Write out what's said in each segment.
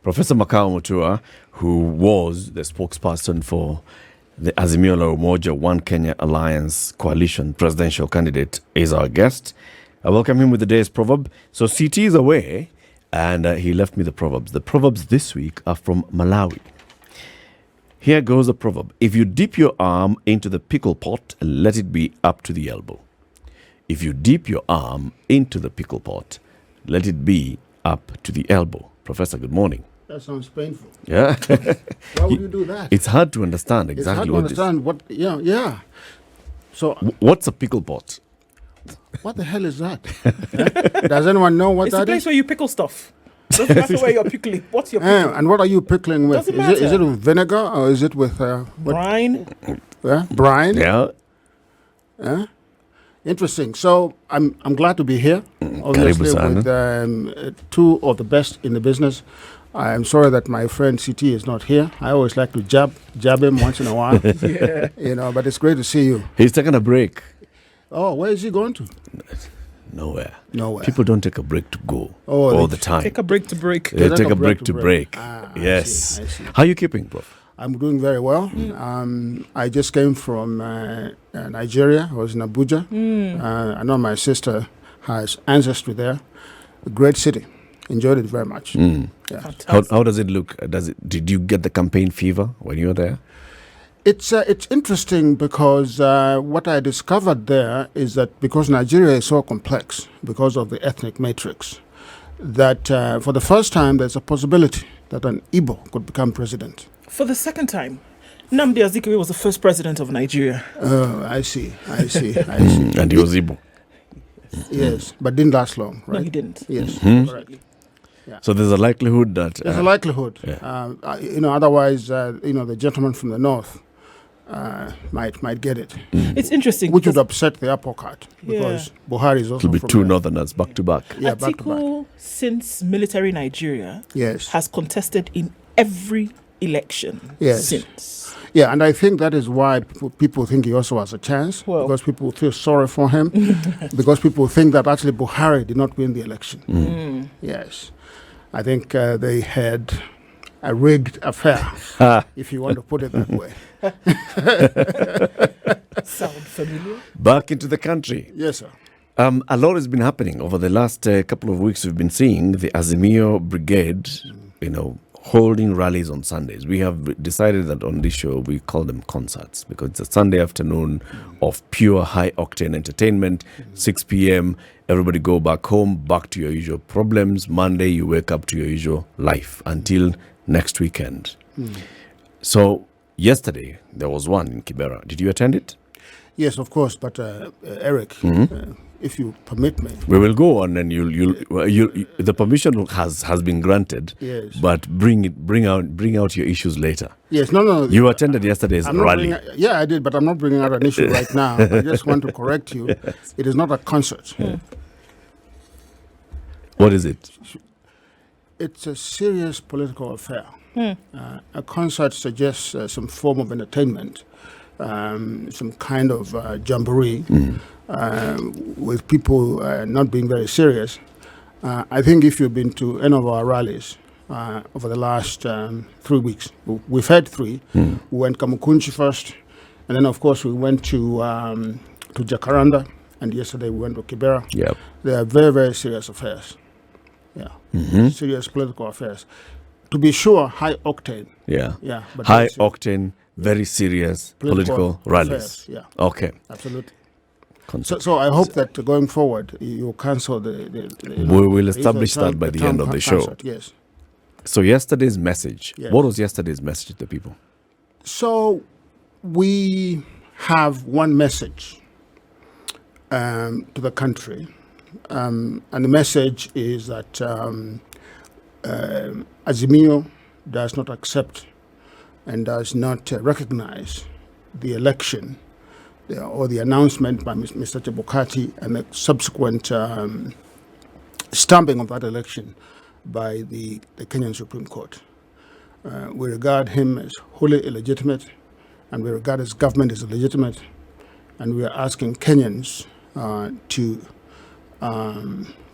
Professor Makau Mutua, who was the spokesperson for the Azimio la Umoja One Kenya Alliance coalition presidential candidate, is our guest. I welcome him with the day's proverb. So CT is away, and he left me the proverbs. The proverbs this week are from Malawi. Here goes the proverb. If you dip your arm into the pickle pot, let it be up to the elbow. If you dip your arm into the pickle pot, let it be up to the elbow. Professor, good morning. That sounds painful. Yeah. Why would you do that? It's hard to understand exactly what It's hard to understand what, yeah. So, what's a pickle pot? what the hell is that? Does anyone know what It's the that place is? where you pickle stuff. Doesn't matter where you're pickling. What's your pickle? And what are you pickling with? Doesn't Is it matter. with vinegar or is it with what? Brine. Brine? Yeah. Interesting. So I'm glad to be here. Obviously, Karibu with two of the best in the business. I'm sorry that my friend CT is not here. I always like to jab him once in a while. Yeah. But it's great to see you. He's taking a break. Oh, where is he going to? Nowhere. Nowhere. People don't take a break to go Oh, all they the time. Take a break to break. They Take take a a break break to to break. break. I Yes. see. How are you keeping, Prof? I'm doing very well. I just came from Nigeria. I was in Abuja. I know my sister has ancestry there. A great city. Enjoyed it very much. Yeah. Fantastic. How does it look? Did you get the campaign fever when you were there? It's interesting because what I discovered there is that because Nigeria is so complex because of the ethnic matrix, that for the first time there's a possibility that an Igbo could become president. For the second time, Nnamdi Azikiwe was the first president of Nigeria. Oh, I see. And he was Igbo. Yes, but didn't last long, right? No, he didn't. Yes, Mhm. correct. So there's a likelihood that... There's a likelihood. Yeah. Otherwise, the gentleman from the north might get it, It's interesting. which would because upset the apple cart because Buhari is also It'll be from two there. northerners back to back. Yeah, back to back. Atiku, since military Nigeria, Yes. has contested in every election Yes. since. Yeah, and I think that is why people think he also has a chance Well. because people feel sorry for him because people think that actually Buhari did not win the election. Yes. I think they had a rigged affair, if you want to put it that way. Sound familiar? Back into the country. Yes, sir. A lot has been happening over the last couple of weeks. We've been seeing the Azimio Brigade, holding rallies on Sundays. We have decided that on this show we call them concerts because it's a Sunday afternoon of pure high-octane entertainment. 6 p.m., everybody go back home, back to your usual problems. Monday, you wake up to your usual life until next weekend. So yesterday, there was one in Kibera. Did you attend it? Yes, of course, but Eric, if you permit me. We will go on, and the permission has been granted. Yes. But bring out your issues later. Yes, no. You attended yesterday's I'm not rally. yeah, I did, but I'm not bringing out an issue right now. I just want to correct you. It is not a concert. What is it? It's a serious political affair. A concert suggests some form of entertainment, some kind of jamboree, with people not being very serious. I think if you've been to any of our rallies over the last 3 weeks, we've had 3. We went Kamukunchi first, and then of course we went to Jacaranda, and yesterday we went to Kibera. Yep. They are very, very serious affairs. Yeah, serious political affairs. To be sure, high octane. Yeah. Yeah, but High very serious. octane, very serious political rallies. affairs, yeah, Okay. absolutely. Concert. So I hope that going forward you cancel the We will establish that by the end of the show. concert, yes. So yesterday's message. Yes. What was yesterday's message to the people? So we have one message to the country, and the message is that Azimio does not accept and does not recognize the election or the announcement by Mr. Chebukati and the subsequent stamping of that election by the Kenyan Supreme Court. We regard him as wholly illegitimate, and we regard his government as illegitimate, and we are asking Kenyans to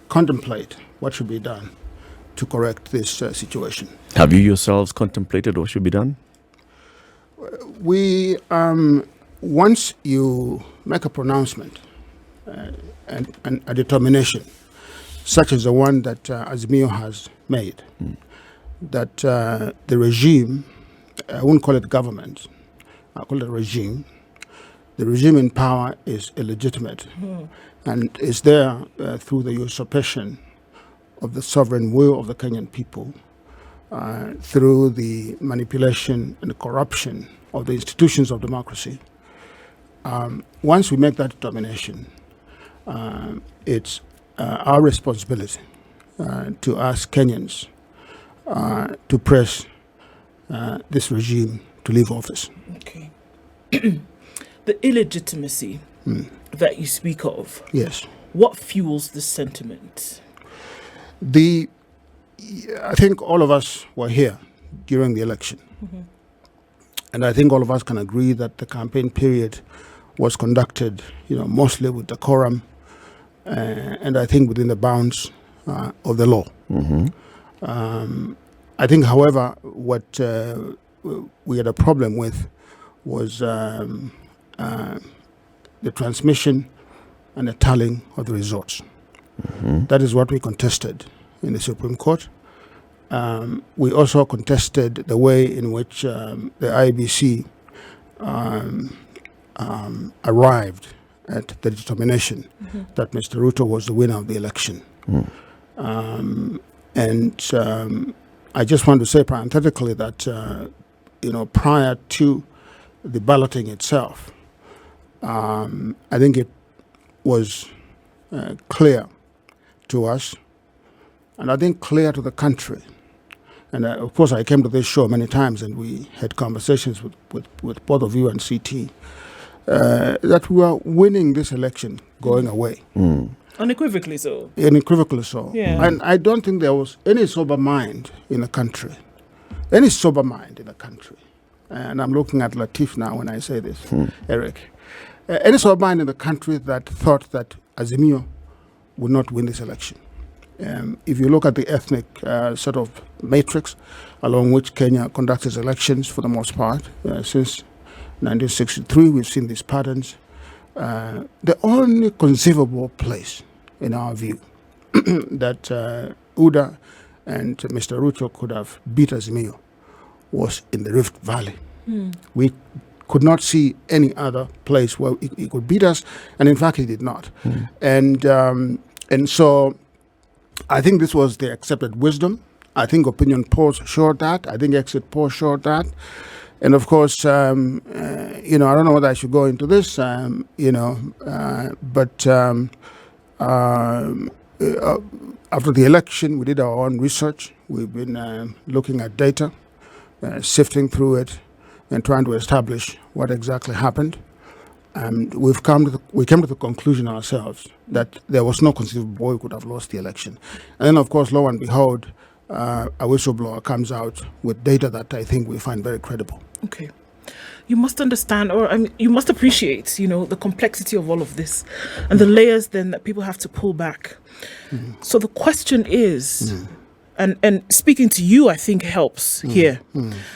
contemplate what should be done to correct this situation. Have you yourselves contemplated what should be done? We, once you make a pronouncement and a determination, such as the one that Azimio has made, that the regime, I wouldn't call it government, I call it regime. The regime in power is illegitimate and is there through the usurpation of the sovereign will of the Kenyan people, through the manipulation and the corruption of the institutions of democracy. Once we make that determination, it's our responsibility to ask Kenyans to press this regime to leave office. Okay. The illegitimacy that you speak of. Yes. What fuels the sentiment? I think all of us were here during the election. And I think all of us can agree that the campaign period was conducted, mostly with decorum, and I think within the bounds of the law. I think, however, what we had a problem with was the transmission and the tallying of the results. That is what we contested in the Supreme Court. We also contested the way in which the IBC arrived at the determination that Mr. Ruto was the winner of the election. I just want to say parenthetically that, prior to the balloting itself, I think it was clear to us, and I think clear to the country. And of course, I came to this show many times, and we had conversations with both of you and CT, that we were winning this election going away. Unequivocally so. Unequivocally so. Yeah. And I don't think there was any sober mind in the country. And I'm looking at Latif now when I say this, Eric. Any sober mind in the country that thought that Azimio would not win this election. If you look at the ethnic sort of matrix along which Kenya conducts its elections for the most part, since 1963, we've seen these patterns. The only conceivable place, in our view, that UDA and Mr. Ruto could have beat Azimio was in the Rift Valley. We could not see any other place where he could beat us, and in fact he did not. And so I think this was the accepted wisdom. I think opinion polls showed that. I think exit polls showed that. And of course, I don't know whether I should go into this, but after the election, we did our own research. We've been looking at data, sifting through it, and trying to establish what exactly happened. And we came to the conclusion ourselves that there was no conceivable way we could have lost the election. And then, of course, lo and behold, a whistleblower comes out with data that I think we find very credible. Okay. You must understand, you must appreciate, the complexity of all of this and the layers then that people have to pull back. So the question is, and speaking to you, I think helps here,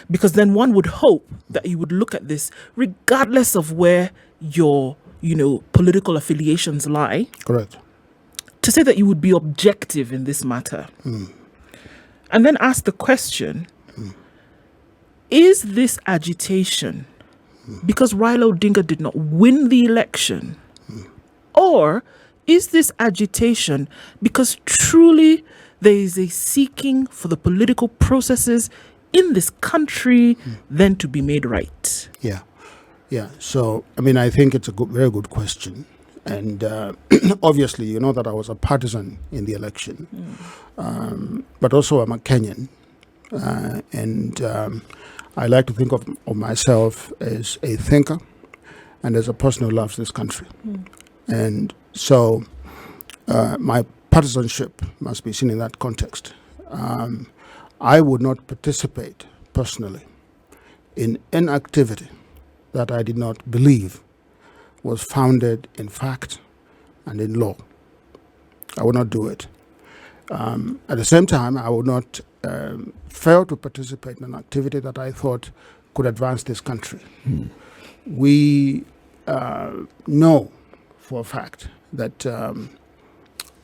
because then one would hope that you would look at this regardless of where your, political affiliations lie. Correct. To say that you would be objective in this matter. And then ask the question, is this agitation because Raila Odinga did not win the election? Or is this agitation because truly there is a seeking for the political processes in this country then to be made right? Yeah. So, I think it's a very good question. And obviously, you know that I was a partisan in the election, but also I'm a Kenyan. And I like to think of myself as a thinker and as a person who loves this country. And so my partisanship must be seen in that context. I would not participate personally in an activity that I did not believe was founded in fact and in law. I would not do it. At the same time, I would not fail to participate in an activity that I thought could advance this country. We know for a fact that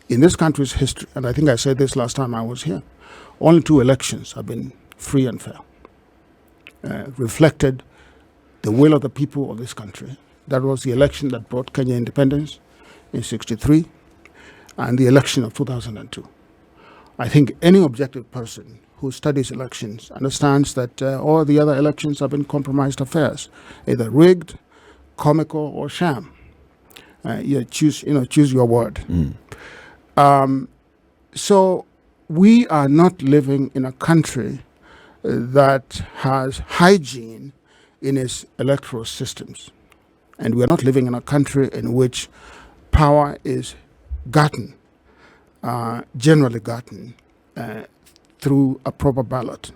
in this country's history, and I think I said this last time I was here, only 2 elections have been free and fair, reflected the will of the people of this country. That was the election that brought Kenya independence in 1963 and the election of 2002. I think any objective person who studies elections understands that all the other elections have been compromised affairs, either rigged, comical, or sham. Choose your word. So we are not living in a country that has hygiene in its electoral systems. And we are not living in a country in which power is gotten, generally gotten, through a proper ballot.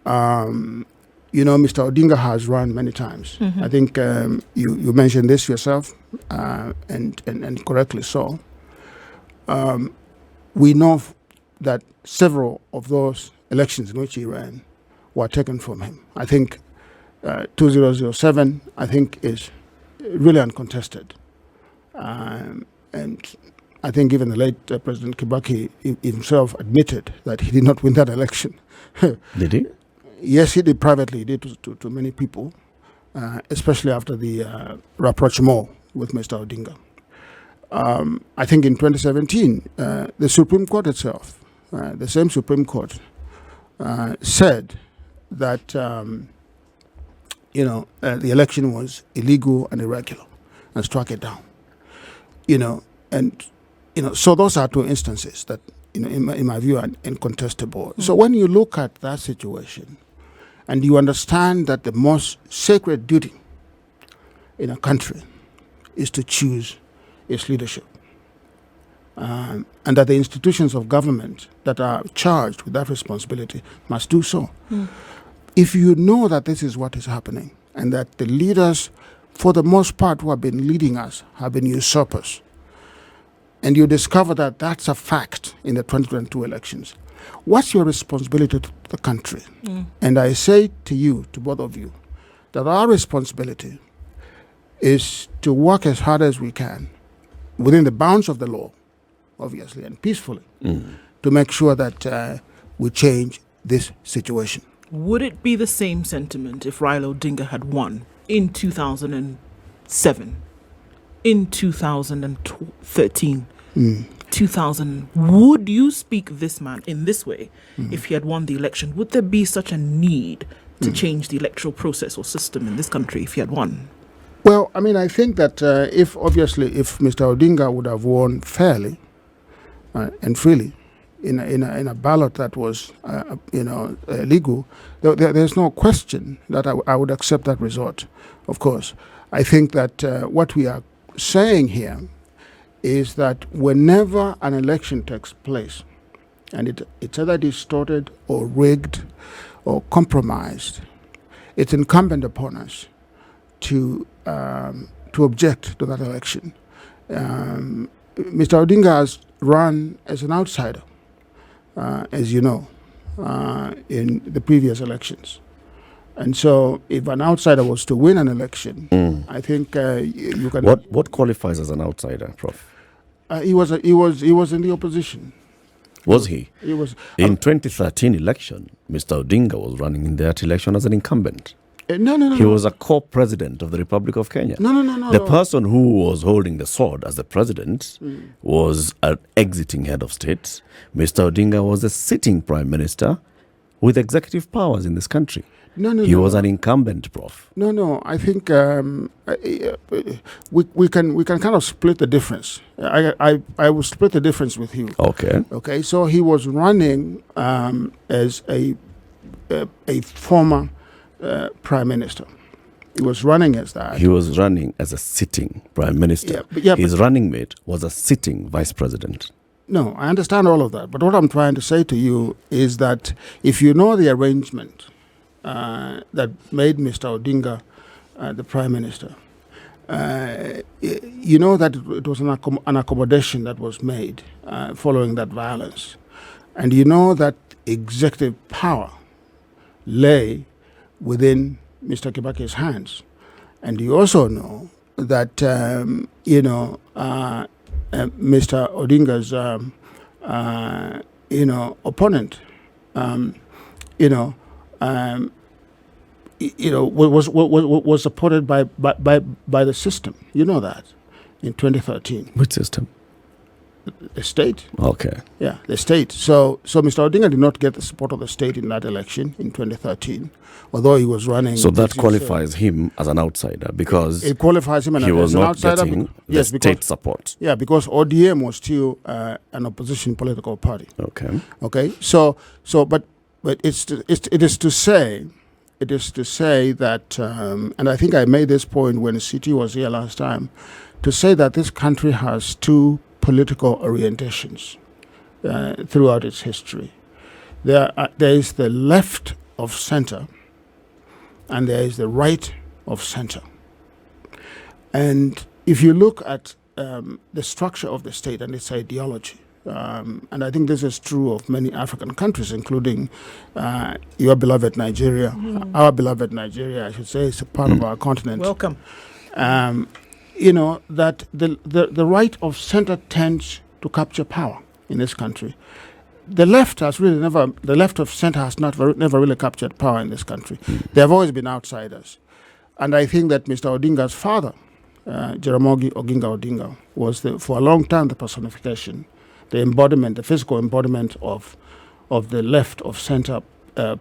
Mr. Odinga has run many times. I think you mentioned this yourself, and correctly so. We know that several of those elections in which he ran were taken from him. I think 2007, I think, is really uncontested. And I think even the late President Kibaki himself admitted that he did not win that election. Did he? Yes, he did privately. He did to many people, especially after the rapprochement with Mr. Odinga. I think in 2017, the Supreme Court itself, the same Supreme Court, said that the election was illegal and irregular, and struck it down. So those are 2 instances that, in my view, are incontestable. So when you look at that situation, and you understand that the most sacred duty in a country is to choose its leadership, and that the institutions of government that are charged with that responsibility must do so. If you know that this is what is happening, and that the leaders, for the most part, who have been leading us have been usurpers, and you discover that that's a fact in the 2022 elections, what's your responsibility to the country? And I say to you, to both of you, that our responsibility is to work as hard as we can within the bounds of the law, obviously, and peacefully, to make sure that we change this situation. Would it be the same sentiment if Raila Odinga had won in 2007, in 2013, 2000? Would you speak this man in this way if he had won the election? Would there be such a need to change the electoral process or system in this country if he had won? Well, I mean, I think that if Mr. Odinga would have won fairly and freely in a ballot that was, legal, there's no question that I would accept that result. Of course, I think that what we are saying here is that whenever an election takes place, and it's either distorted or rigged or compromised, it's incumbent upon us to object to that election. Mr. Odinga has run as an outsider, as you know, in the previous elections. And so if an outsider was to win an election, I think you can... What qualifies as an outsider, Prof? He was in the opposition. Was he? He was... In 2013 election, Mr. Odinga was running in that election as an incumbent. No. He was a co-president of the Republic of Kenya. No. The person who was holding the sword as the president was an exiting head of state. Mr. Odinga was a sitting prime minister with executive powers in this country. He was an incumbent, Prof. No. I think we can kind of split the difference. I will split the difference with you. Okay. So he was running as a former prime minister. He was running as that. He was running as a sitting prime minister. His running mate was a sitting vice president. No, I understand all of that. But what I'm trying to say to you is that if you know the arrangement that made Mr. Odinga the prime minister, you know that it was an accommodation that was made following that violence. And you know that executive power lay within Mr. Kibaki's hands. And you also know that, Mr. Odinga's, opponent, was supported by the system. You know that in 2013. Which system? The state. Okay. Yeah, the state. So Mr. Odinga did not get the support of the state in that election in 2013, although he was running. So that qualifies him as an outsider because it qualifies him he was as an not outsider. getting the state support. Yeah, because ODM was still an opposition political party. Okay. Okay. But it is to say that, and I think I made this point when CT was here last time, to say that this country has two political orientations throughout its history. There is the left of center and there is the right of center. And if you look at the structure of the state and its ideology, and I think this is true of many African countries, including your beloved Nigeria, our beloved Nigeria, I should say, is a part of our continent. Welcome. That the right of center tends to capture power in this country. The left of center has never really captured power in this country. They have always been outsiders. And I think that Mr. Odinga's father, Jaramogi Oginga Odinga, was for a long time the personification, the physical embodiment of the left of center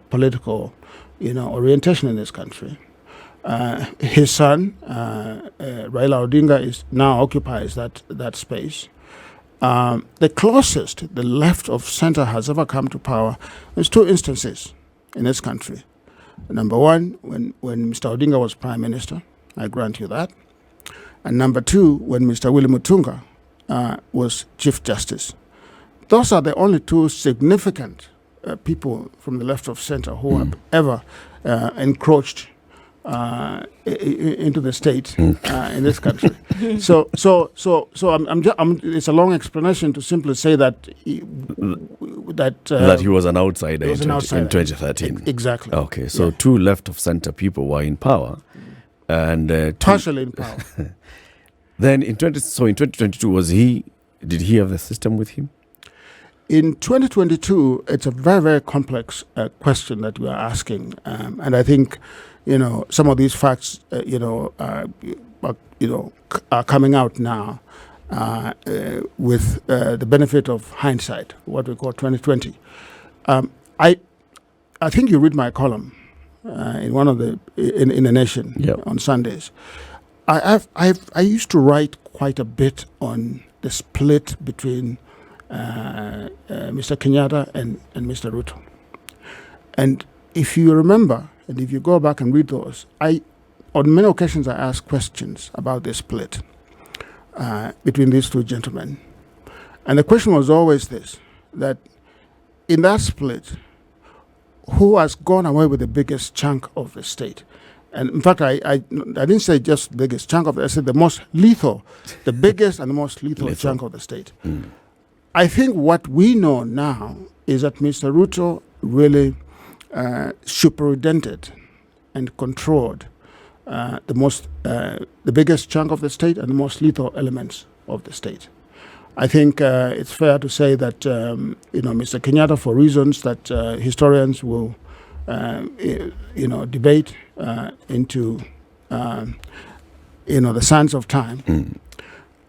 political, orientation in this country. His son, Raila Odinga, now occupies that space. The closest the left of center has ever come to power is two instances in this country. Number one, when Mr. Odinga was Prime Minister, I grant you that. And number two, when Mr. Willie Mutunga was Chief Justice. Those are the only two significant people from the left of center who have ever encroached into the state in this country. So it's a long explanation to simply say that he was an outsider in 2013. Exactly. Okay, so two left of center people were in power, and partially in power. Then in 2022, did he have the system with him? In 2022, it's a very, very complex question that we are asking, and I think some of these facts are coming out now with the benefit of hindsight, what we call 2020. I think you read my column in one of the in the Nation on Sundays. I used to write quite a bit on the split between Mr. Kenyatta and Mr. Ruto. And if you remember, and if you go back and read those, on many occasions I asked questions about this split between these two gentlemen. And the question was always this, that in that split, who has gone away with the biggest chunk of the state? And in fact, I didn't say just biggest chunk of it, I said the most lethal, the biggest and the most lethal chunk of the state. I think what we know now is that Mr. Ruto really superintended and controlled the biggest chunk of the state and the most lethal elements of the state. I think it's fair to say that Mr. Kenyatta, for reasons that historians will debate into the sands of time.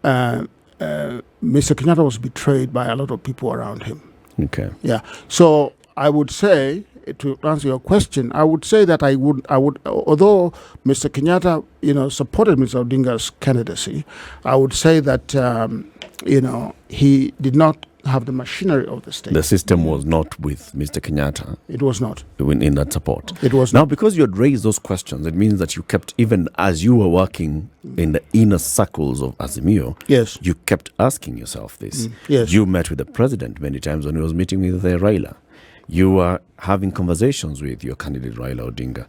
Mr. Kenyatta was betrayed by a lot of people around him. Okay. Yeah. So I would say, to answer your question, I would say that I would, although Mr. Kenyatta, supported Mr. Odinga's candidacy, I would say that, he did not have the machinery of the state. The system was not with Mr. Kenyatta. It was not. In that support. It was now, not. because you had raised those questions, it means that you kept, even as you were working in the inner circles of Azimio, yes, you kept asking yourself this. Yes. You met with the president many times when he was meeting with Raila. You were having conversations with your candidate Raila Odinga.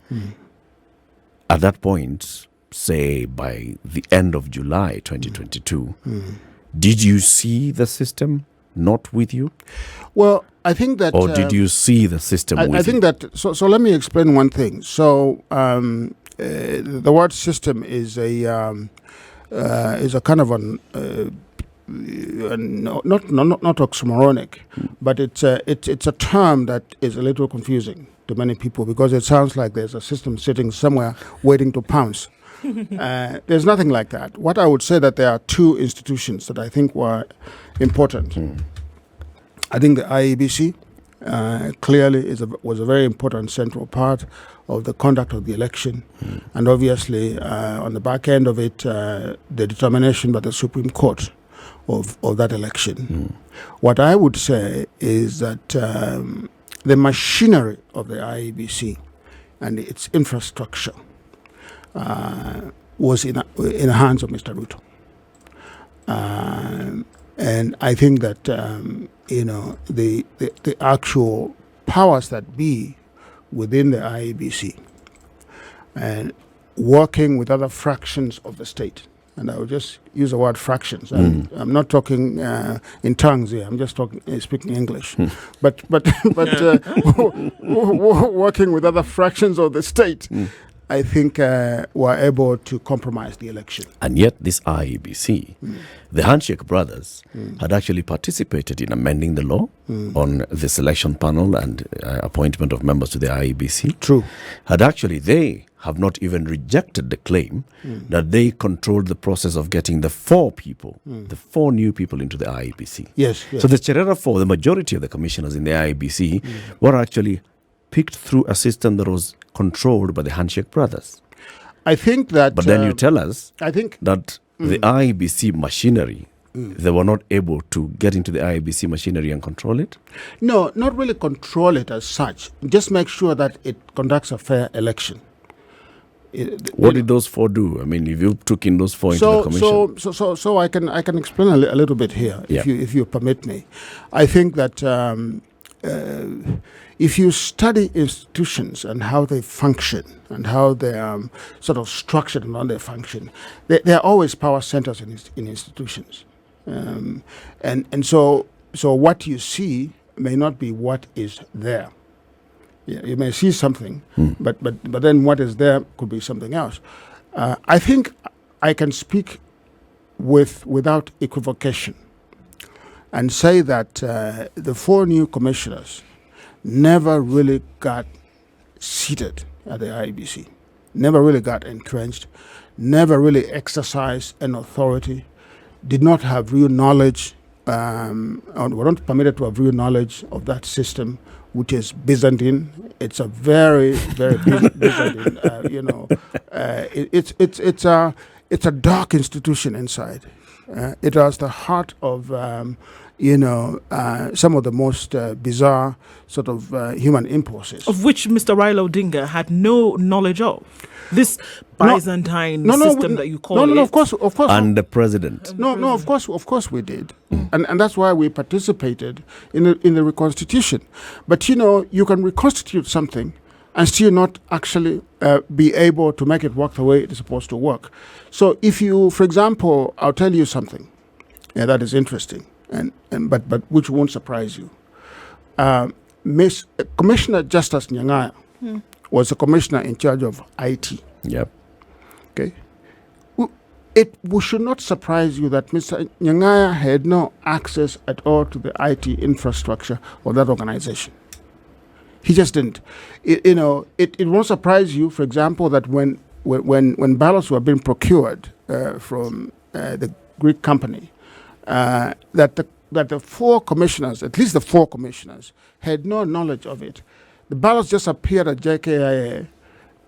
At that point, say, by the end of July 2022, did you see the system not with you? Well, I think that... Or did you see the system with you? I think that... So let me explain one thing. So the word system is a kind of not oxymoronic, but it's a term that is a little confusing to many people because it sounds like there's a system sitting somewhere waiting to pounce. There's nothing like that. What I would say that there are two institutions that I think were important. I think the IEBC clearly was a very important central part of the conduct of the election, and obviously on the back end of it, the determination by the Supreme Court of that election. What I would say is that the machinery of the IEBC and its infrastructure was in the hands of Mr. Ruto. And I think that, the actual powers that be within the IEBC and working with other fractions of the state, and I will just use the word fractions. I'm not talking in tongues here. I'm just speaking English. But working with other fractions of the state, I think were able to compromise the election. And yet this IEBC, the Handshake brothers, had actually participated in amending the law on the selection panel and appointment of members to the IEBC. True. They have not even rejected the claim that they controlled the process of getting the four new people into the IEBC. Yes. So the Cherera four, the majority of the commissioners in the IEBC, were actually picked through a system that was controlled by the Handshake brothers. I think that... But then you tell us that the IEBC machinery, they were not able to get into the IEBC machinery and control it? No, not really control it as such. Just make sure that it conducts a fair election. What did those four do? I mean, if you took in those four into the commission. So I can explain a little bit here, if you permit me. I think that if you study institutions and how they function and how they are sort of structured and how they function, there are always power centers in institutions, and so what you see may not be what is there. You may see something, but then what is there could be something else. I think I can speak without equivocation and say that the four new commissioners never really got seated at the IEBC, never really got entrenched, never really exercised an authority, did not have real knowledge, or were not permitted to have real knowledge of that system, which is Byzantine. It's a very, very Byzantine, it's a dark institution inside. It was the heart of, some of the most bizarre sort of human impulses. Of which Mr. Raila Odinga had no knowledge of. This Byzantine system that you call it. No, of course. And the president. No, of course we did. And that's why we participated in the reconstitution. But, you can reconstitute something and still not actually be able to make it work the way it is supposed to work. So if you, for example, I'll tell you something that is interesting, but which won't surprise you. Commissioner Justice Nyangaya was a commissioner in charge of IT. Yep. Okay. It should not surprise you that Mr. Nyangaya had no access at all to the IT infrastructure of that organization. He just didn't. It won't surprise you, for example, that when ballots were being procured from the Greek company, that the four commissioners, at least the four commissioners, had no knowledge of it. The ballots just appeared at JKIA,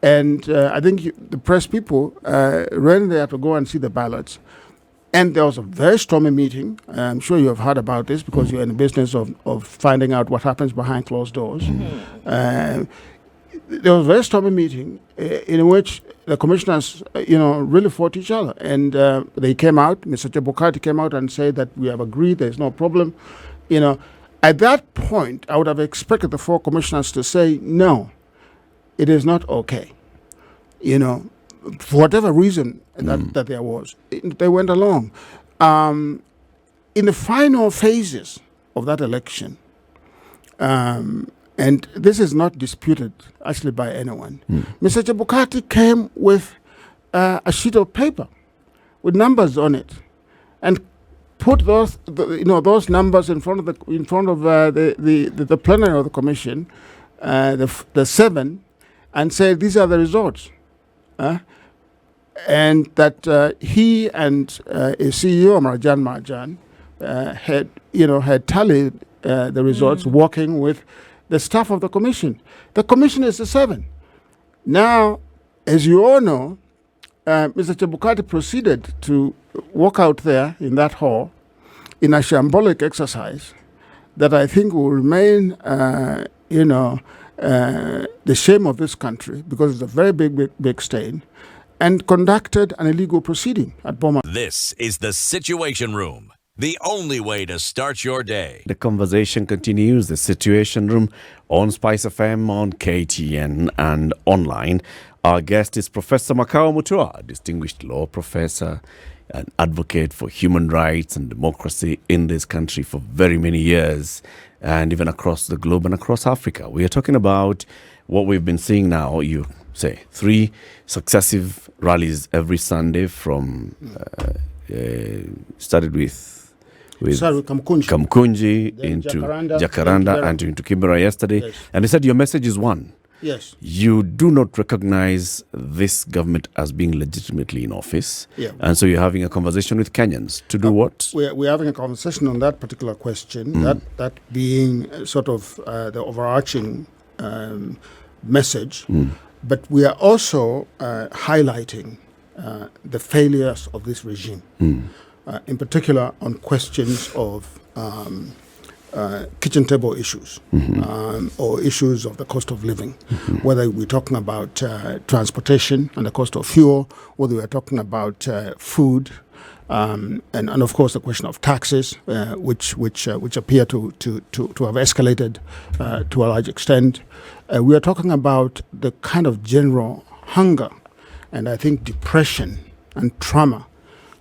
and I think the press people ran there to go and see the ballots. And there was a very stormy meeting. I'm sure you have heard about this because you're in the business of finding out what happens behind closed doors. There was a very stormy meeting in which the commissioners, really fought each other. And they came out, Mr. Chebukati came out and said that we have agreed, there's no problem. At that point, I would have expected the four commissioners to say, no, it is not okay. for whatever reason that there was, they went along. In the final phases of that election, and this is not disputed actually by anyone, Mr. Chebukati came with a sheet of paper with numbers on it, and put those numbers in front of the plenary of the commission, the 7, and say these are the results, and that he and his CEO Marjan Marjan had tallied the results, working with the staff of the commission. The commission is the 7. Now, as you all know, Mr. Chebukati proceeded to walk out there in that hall in a shambolic exercise that I think will remain, the shame of this country, because it's a very big stain, and conducted an illegal proceeding at Boma. This is the Situation Room, the only way to start your day. The conversation continues, the Situation Room on SpiceFM, on KTN, and online. Our guest is Professor Makau Mutua, distinguished law professor, an advocate for human rights and democracy in this country for very many years, and even across the globe and across Africa. We are talking about what we've been seeing now, 3 successive rallies every Sunday from, started with Kamkunji into Jacaranda and into Kibera yesterday. Yes. And they said your message is one. Yes. You do not recognize this government as being legitimately in office. Yeah. And so you're having a conversation with Kenyans to do what? We're having a conversation on that particular question, that being sort of the overarching message. But we are also highlighting the failures of this regime, in particular on questions of kitchen table issues, or issues of the cost of living, whether we're talking about transportation and the cost of fuel, whether we're talking about food, and of course the question of taxes, which appear to have escalated to a large extent. We are talking about the kind of general hunger and I think depression and trauma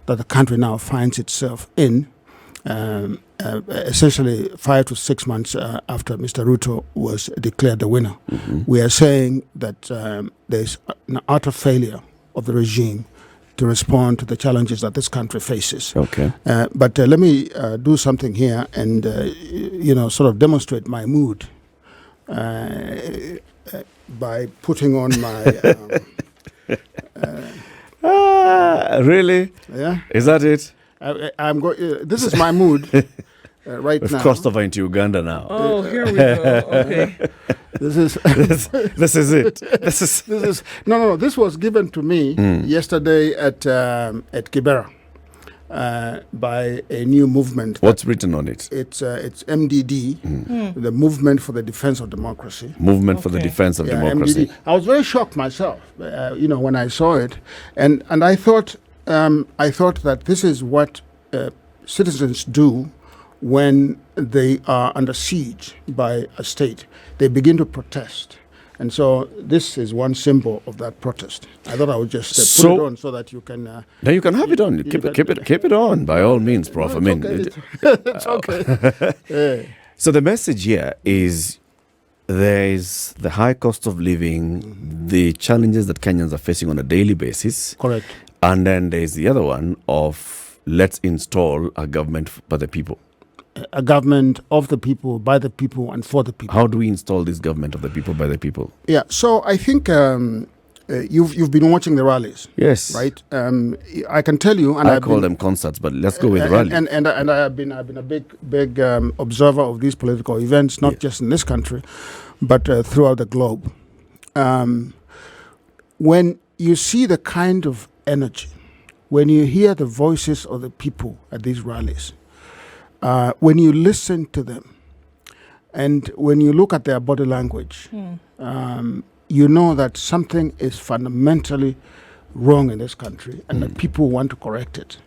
that the country now finds itself in, essentially 5 to 6 months after Mr. Ruto was declared the winner. We are saying that there's an utter failure of the regime to respond to the challenges that this country faces. Okay. But let me do something here and, sort of demonstrate my mood by putting on my... Really? Yeah. Is that it? I'm going. This is my mood right We've now. crossed over into Uganda now. Oh, here we go. Okay. This is This is it. This is no. This was given to me yesterday at Kibera by a new movement. What's written on it? It's MDD, the Movement for the Defense of Democracy. Movement for the Defense of Democracy. MDD. I was very shocked myself, when I saw it, and I thought that this is what citizens do when they are under siege by a state. They begin to protest. And so this is one symbol of that protest. I thought I would just put it on so that you can... Now you can have it on. Keep it on, by all means, Prof. No, it's okay. Yeah. So the message here is there is the high cost of living, the challenges that Kenyans are facing on a daily basis. Correct. And then there's the other one of let's install a government by the people. A government of the people, by the people, and for the people. How do we install this government of the people, by the people? Yeah, so I think you've been watching the rallies. Yes. Right? I can tell you... and I call them concerts, but let's go with rally. And I have been a big observer of these political events, not just in this country, but throughout the globe. When you see the kind of energy, when you hear the voices of the people at these rallies, when you listen to them, and when you look at their body language, you know that something is fundamentally wrong in this country and that people want to correct it.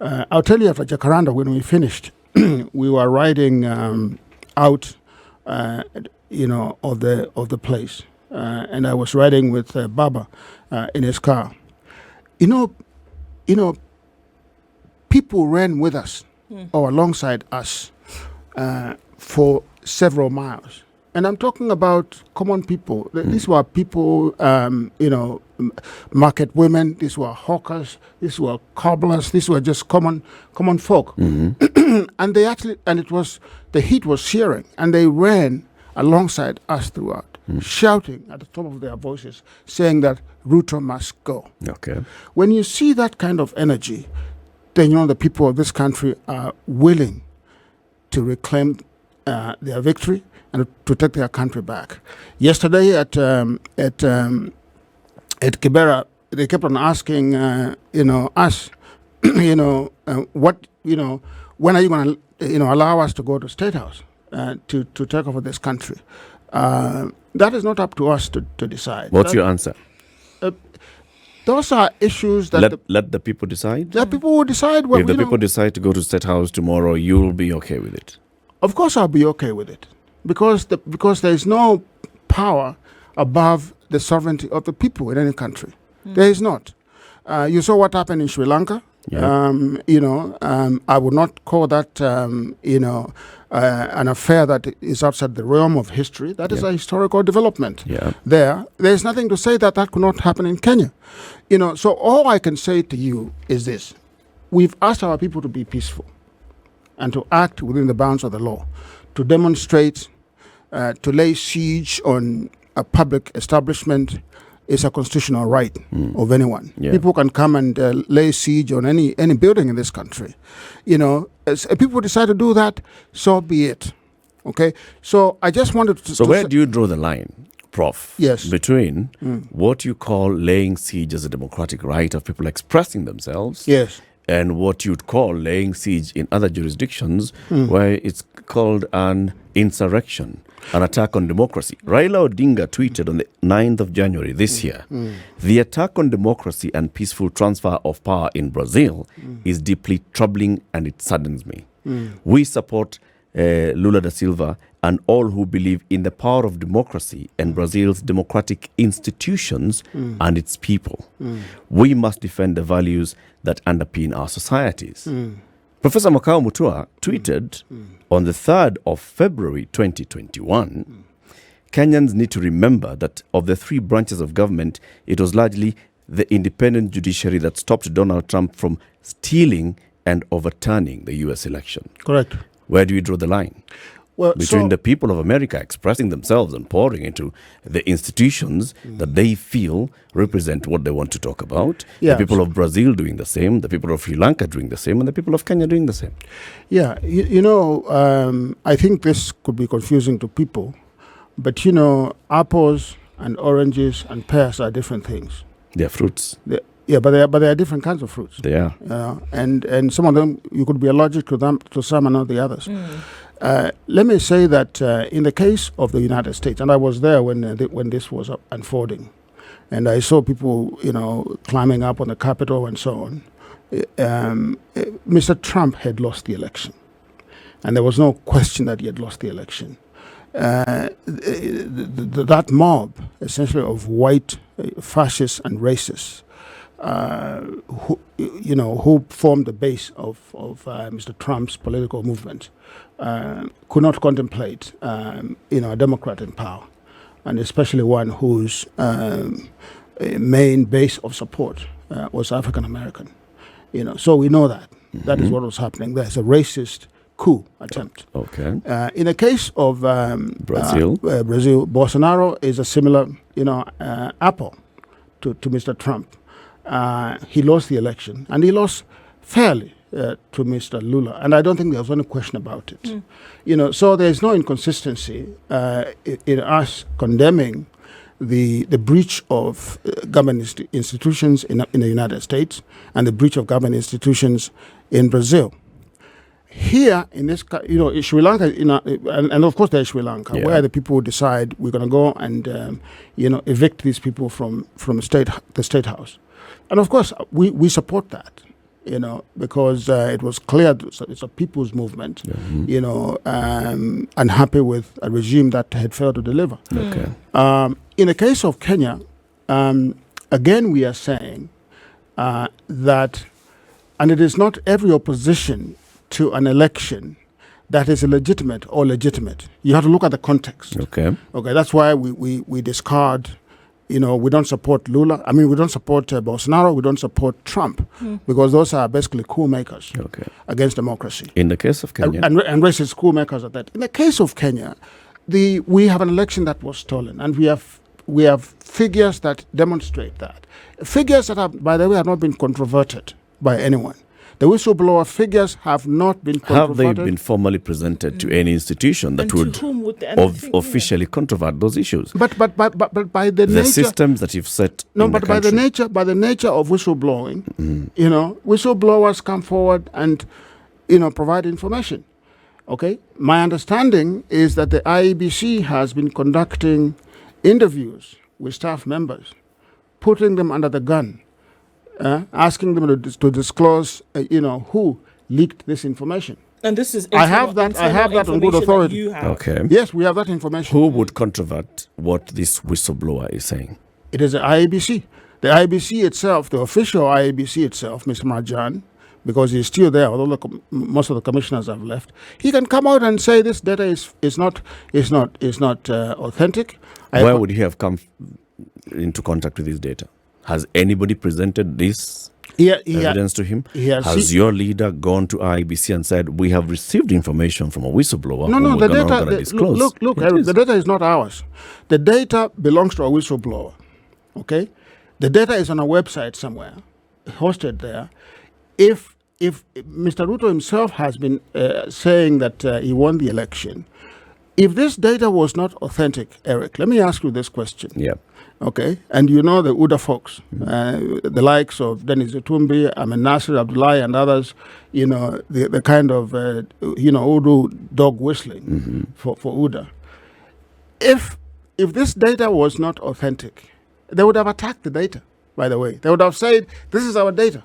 I'll tell you, after Jacaranda, when we finished, we were riding out, of the place. And I was riding with Baba in his car. you know, people ran with us or alongside us for several miles. And I'm talking about common people. These were people, market women. These were hawkers. These were cobblers. These were just common folk. And the heat was searing, and they ran alongside us throughout, shouting at the top of their voices, saying that Ruto must go. Okay. When you see that kind of energy, then the people of this country are willing to reclaim their victory and to take their country back. Yesterday at Kibera, they kept on asking, us, what, when are you going to, allow us to go to State House to take over this country? That is not up to us to decide. What's your answer? Those are issues that let the people decide. The people will decide. If the people decide to go to State House tomorrow, you'll be okay with it. Of course, I'll be okay with it, because there is no power above the sovereignty of the people in any country. There is not. You saw what happened in Sri Lanka. Yeah. I would not call that an affair that is outside the realm of history. That is a historical development. Yeah. There's nothing to say that could not happen in Kenya. So all I can say to you is this: we've asked our people to be peaceful and to act within the bounds of the law, to demonstrate, to lay siege on a public establishment is a constitutional right of anyone. Yeah. People can come and lay siege on any building in this country. As people decide to do that, so be it. Okay? So I just wanted to... So where do you draw the line, Prof? Yes. Between what you call laying siege as a democratic right of people expressing themselves, yes, and what you'd call laying siege in other jurisdictions where it's called an insurrection, an attack on democracy. Raila Odinga tweeted on the 9th of January this year, the attack on democracy and peaceful transfer of power in Brazil is deeply troubling and it saddens me. We support Lula da Silva and all who believe in the power of democracy and Brazil's democratic institutions and its people. We must defend the values that underpin our societies. Professor Makau Mutua tweeted on the 3rd of February 2021, Kenyans need to remember that of the three branches of government, it was largely the independent judiciary that stopped Donald Trump from stealing and overturning the U.S. election. Correct. Where do we draw the line? Well, between the people of America expressing themselves and pouring into the institutions that they feel represent what they want to talk about, the people of Brazil doing the same, the people of Sri Lanka doing the same, and the people of Kenya doing the same. Yeah, I think this could be confusing to people, but apples and oranges and pears are different things. They're fruits. But they are different kinds of fruits. They are. And some of them, you could be allergic to them, to some and not the others. Let me say that in the case of the United States, and I was there when this was unfolding, and I saw people, climbing up on the Capitol and so on. Mr. Trump had lost the election, and there was no question that he had lost the election. That mob, essentially of white fascists and racists, who formed the base of Mr. Trump's political movement, could not contemplate, a Democrat in power, and especially one whose main base of support was African American. So we know that that is what was happening. There's a racist coup attempt. Okay. In the case of Brazil, Bolsonaro is a similar, apple to Mr. Trump. He lost the election, and he lost fairly to Mr. Lula, and I don't think there was any question about it. So there's no inconsistency in us condemning the breach of government institutions in the United States and the breach of government institutions in Brazil. Here in this, in Sri Lanka, and of course there's Sri Lanka, where the people decide we're going to go and evict these people from the state house, and of course we support that, because it was clear it's a people's movement, unhappy with a regime that had failed to deliver. Okay. In the case of Kenya, again we are saying that, and it is not every opposition to an election that is illegitimate or legitimate. You have to look at the context. Okay. Okay, that's why we discard, we don't support Lula. I mean, we don't support Bolsonaro. We don't support Trump because those are basically coup makers against democracy. In the case of Kenya. And racist coup makers at that. In the case of Kenya, we have an election that was stolen, and we have figures that demonstrate that. Figures that have, by the way, have not been controverted by anyone. The whistleblower figures have not been controverted. Have they been formally presented to any institution that would officially controvert those issues? But by the nature, systems that you've set. No, but by the nature of whistleblowing, whistleblowers come forward and provide information. Okay, my understanding is that the IEBC has been conducting interviews with staff members, putting them under the gun. Asking them to disclose, who leaked this information. And this is I have that on good authority. Okay. Yes, we have that information. Who would controvert what this whistleblower is saying? It is the IEBC. The IEBC itself, the official IEBC itself, Mr. Marjan, because he's still there, although most of the commissioners have left, he can come out and say this data is not authentic. Why would he have come into contact with this data? Has anybody presented this evidence to him? Has your leader gone to IEBC and said, we have received information from a whistleblower? No, the data, look, Eric, the data is not ours. The data belongs to a whistleblower, okay? The data is on a website somewhere, hosted there. If Mr. Ruto himself has been saying that he won the election, if this data was not authentic, Eric, let me ask you this question. Yeah. Okay, and the UDA folks, the likes of Dennis Itumbi, Amin Nasir, Abdullahi, and others, the kind of, Udu dog whistling for UDA. If this data was not authentic, they would have attacked the data, by the way. They would have said, this is our data.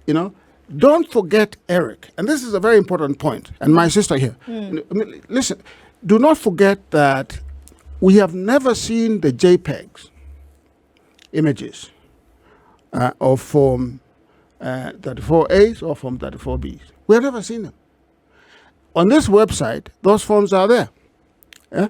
Don't forget, Eric, and this is a very important point, and my sister here. Listen, do not forget that we have never seen the JPEGs images of Form 34As or Form 34Bs. We have never seen them. On this website, those forms are there. Yeah?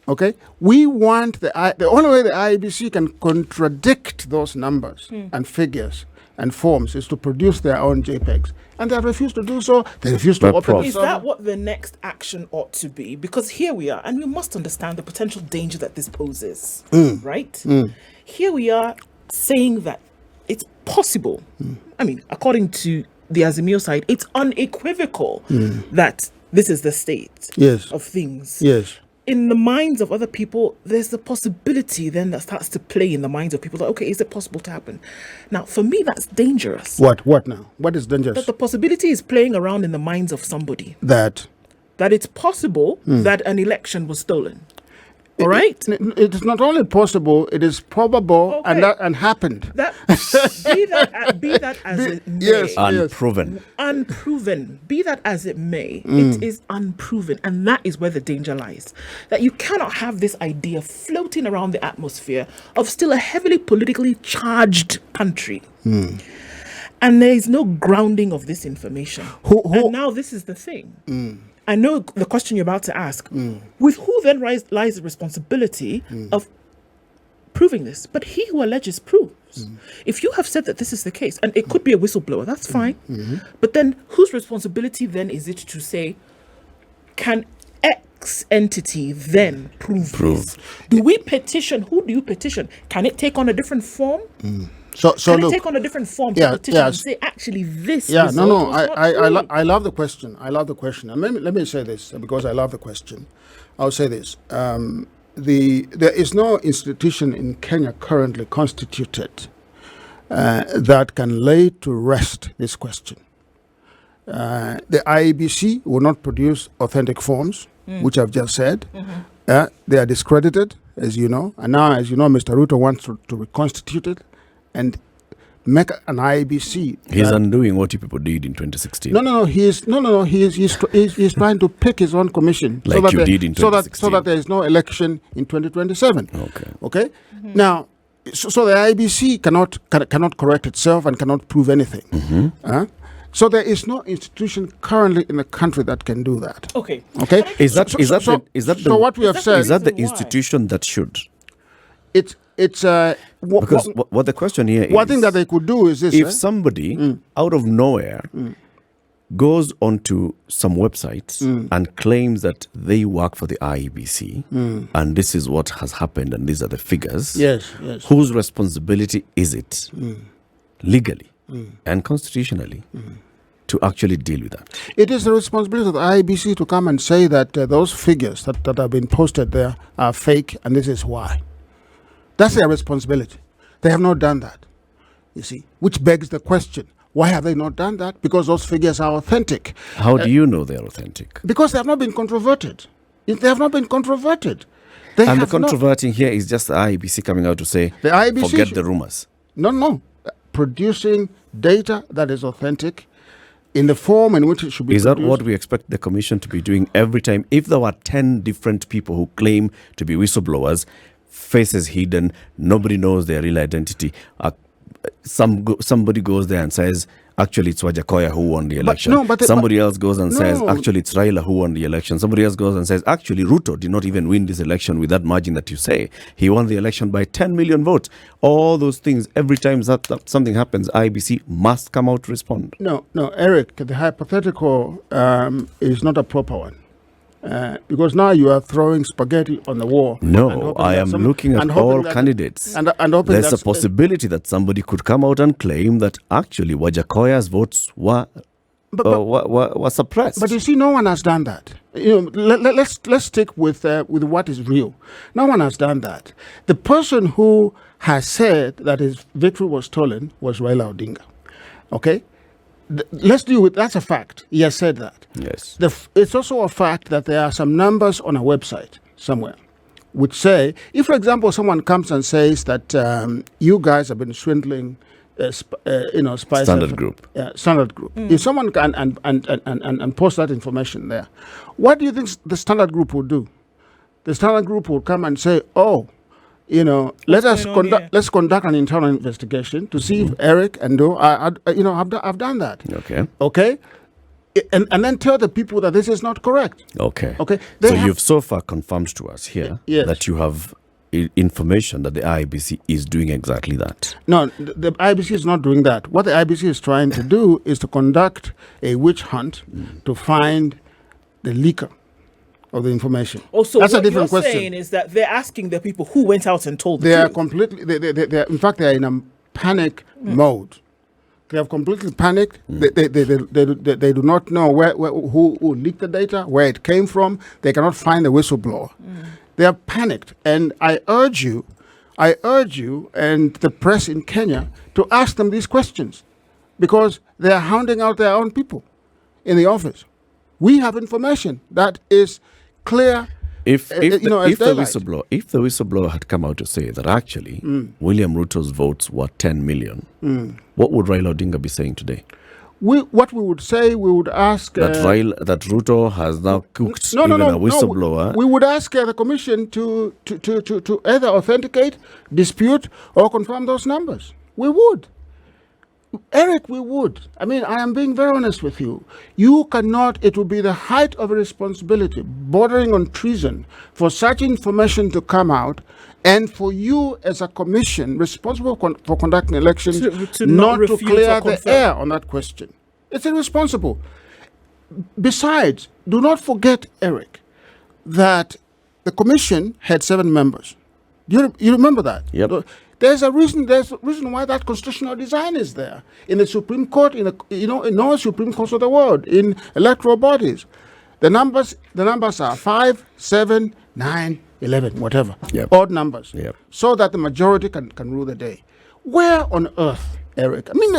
Okay? We want the only way the IEBC can contradict those numbers and figures and forms is to produce their own JPEGs. And they refuse to do so. They refuse to open it. Is that what the next action ought to be? Because here we are, and we must understand the potential danger that this poses, right? Here we are saying that it's possible. I mean, according to the Azimio side, it's unequivocal that this is the state of things. Yes. In the minds of other people, there's the possibility then that starts to play in the minds of people that, okay, is it possible to happen? Now, for me, that's dangerous. What now? What is dangerous? That the possibility is playing around in the minds of somebody. That it's possible that an election was stolen. All right? It is not only possible, it is probable and happened. Be that as it may. Yes. Unproven. Unproven. Be that as it may, it is unproven. And that is where the danger lies. That you cannot have this idea floating around the atmosphere of still a heavily politically charged country. And there is no grounding of this information. And now this is the thing. I know the question you're about to ask. With who then lies the responsibility of proving this? But he who alleges proves. If you have said that this is the case, and it could be a whistleblower, that's fine. But then whose responsibility then is it to say, can X entity then prove this? Do we petition? Who do you petition? Can it take on a different form? So can look, it take on a different form to petition and say, actually, this result was not true? I love the question. I love the question. And let me say this, because I love the question. I'll say this. There is no institution in Kenya currently constituted that can lay to rest this question. The IEBC will not produce authentic forms, which I've just said. They are discredited, as you know. And now, as you know, Mr. Ruto wants to reconstitute it and make an IEBC. He's undoing what you people did in 2016. No. He's trying to pick his own commission, like you did in 2016. so that there is no election in 2027. Okay. Now, So the IBC cannot correct itself and cannot prove anything. So there is no institution currently in the country that can do that. Okay. So what we have said is that the why? institution that should? It's Because what the question here is, one thing that they could do is this: if somebody out of nowhere goes onto some websites and claims that they work for the IEBC and this is what has happened and these are the figures, yes, whose responsibility is it legally and constitutionally to actually deal with that? it is the responsibility of the IEBC to come and say that those figures that have been posted there are fake and this is why. That's their responsibility. They have not done that, you see, which begs the question, why have they not done that? Because those figures are authentic. How do you know they're authentic? Because they have not been controverted. They have not been controverted. And the controverting here is just the IEBC coming out to say, The IEBC forget the rumors. No. Producing data that is authentic in the form in which it should be Is produced. that what we expect the commission to be doing every time? If there were 10 different people who claim to be whistleblowers, faces hidden, nobody knows their real identity, somebody goes there and says, actually it's Wajakoya who won the election. Somebody else goes and says, actually it's Raila who won the election. Somebody else goes and says, actually Ruto did not even win this election with that margin that you say. He won the election by 10 million votes. All those things, every time that something happens, IBC must come out to respond. No, Eric, the hypothetical is not a proper one. Because now you are throwing spaghetti on the wall. No, I am looking at all candidates. And there's a possibility that somebody could come out and claim that actually Wajakoya's votes were suppressed. But you see, no one has done that. Let's stick with what is real. No one has done that. The person who has said that his victory was stolen was Raila Odinga. Okay? Let's deal with that's a fact. He has said that. Yes. It's also a fact that there are some numbers on a website somewhere which say, if, for example, someone comes and says that you guys have been swindling, SpiceFM, Standard Group. Standard Group. If someone can and post that information there, what do you think the Standard Group will do? The Standard Group will come and say, let's conduct an internal investigation to see if Eric and Do have done that. Okay. And then tell the people that this is not correct. Okay. Okay. So you've so far confirmed to us here that you have information that the IBC is doing exactly that. No, the IBC is not doing that. What the IBC is trying to do is to conduct a witch hunt to find the leaker of the information. Also, that's what a different you're question. saying is that they're asking the people who went out and told them. They are completely. They are, in fact, they are in a panic mode. They have completely panicked. They do not know who leaked the data, where it came from. They cannot find the whistleblower. They are panicked, and I urge you, and the press in Kenya to ask them these questions, because they are hounding out their own people in the office. We have information that is clear. If the whistleblower had come out to say that actually William Ruto's votes were 10 million, what would Raila Odinga be saying today? What we would say, we would ask that Ruto has now cooked a whistleblower. No, we would ask the commission to either authenticate, dispute, or confirm those numbers. We would. Eric, we would. I mean, I am being very honest with you. You cannot, it would be the height of a responsibility, bordering on treason, for such information to come out, and for you as a commission responsible for conducting elections to not to refute clear or the confirm. air on that question. It's irresponsible. Besides, do not forget, Eric, that the commission had 7 members. You remember that? Yep. There's a reason why that constitutional design is there in the Supreme Court, in all Supreme Courts of the world, in electoral bodies. The numbers are 5, 7, 9, 11, whatever. Yep. Odd numbers. Yep. So that the majority can rule the day. Where on earth, Eric? I mean,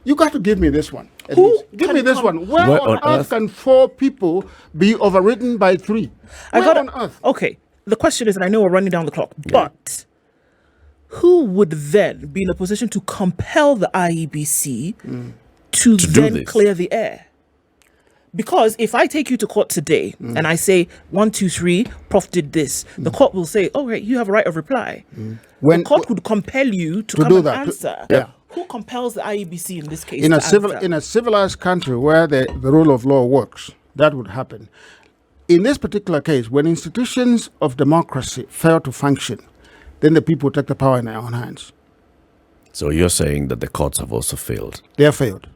you got to give me this one. Give me this one. Where on earth can 4 people be overridden by 3? Where on earth? Okay. The question is, and I know we're running down the clock, but who would then be in a position to compel the IEBC to then clear the air? Because if I take you to court today and I say 1, 2, 3, Prof did this, the court will say, "Oh, right, you have a right of reply." The court would compel you to come do and that. answer. Yeah. Who compels the IEBC in this case? In to a civilized country where the rule of law works, that would happen. In this particular case, when institutions of democracy fail to function, then the people take the power in their own hands. So you're saying that the courts have also failed? They have failed.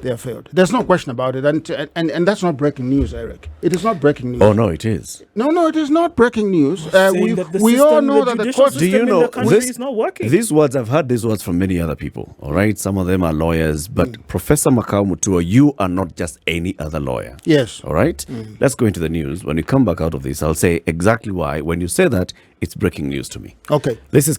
They have failed. There's no question about it. And that's not breaking news, Eric. It is not breaking news. Oh, no, it is. No, it is not breaking news. We all know that the court... Do you know is not working. These words, I've heard these words from many other people, all right? Some of them are lawyers, but Professor Makau Mutua, you are not just any other lawyer. Yes. All right? Let's go into the news. When we come back out of this, I'll say exactly why. When you say that, it's breaking news to me. Okay. This is